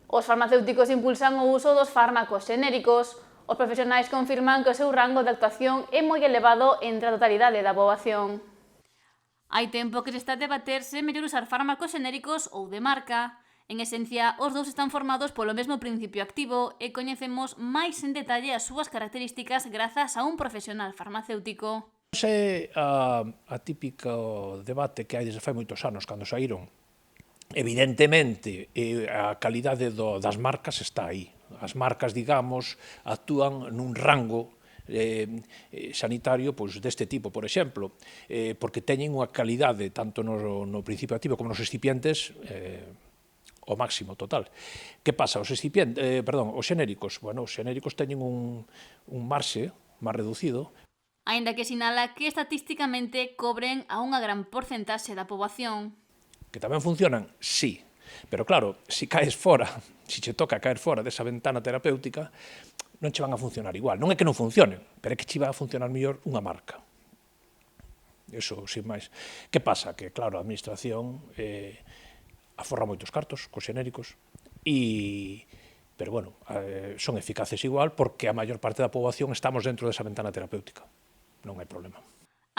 Os farmacéuticos impulsan o uso dos fármacos xenéricos. Os profesionais confirman que o seu rango de actuación é moi elevado entre a totalidade da poboación. Hai tempo que se está a debater se é mellor usar fármacos xenéricos ou de marca. En esencia, os dous están formados polo mesmo principio activo e coñecemos máis en detalle as súas características grazas a un profesional farmacéutico. Ese a típico debate que hai desde fai moitos anos, cando saíron. Evidentemente, a calidade das marcas está aí. As marcas, digamos, actúan nun rango sanitario pois, deste tipo, por exemplo, porque teñen unha calidade tanto no principio activo como nos excipientes o máximo total. Que pasa? Os xenéricos, bueno, os xenéricos teñen un marxe máis reducido. Aínda que sinala que estatísticamente cobren a unha gran porcentaxe da poboación. Que tamén funcionan, sí. Pero claro, se caes fora, se che toca caer fora desa ventana terapéutica, non che van a funcionar igual. Non é que non funcionen, pero é que che vai a funcionar mellor unha marca. Eso, sin máis. Que pasa? Que, claro, a administración aforra moitos cartos cos xenéricos, pero, bueno, son eficaces igual porque a maior parte da poboación estamos dentro desa ventana terapéutica. Non hai problema.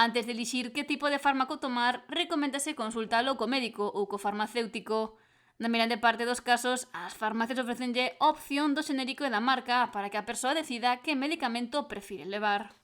Antes de elixir que tipo de fármaco tomar, recoméndase consultalo co médico ou co farmacéutico. Na mirande parte dos casos, as farmacias ofrecenlle a opción do xenérico e da marca para que a persoa decida que medicamento prefire levar.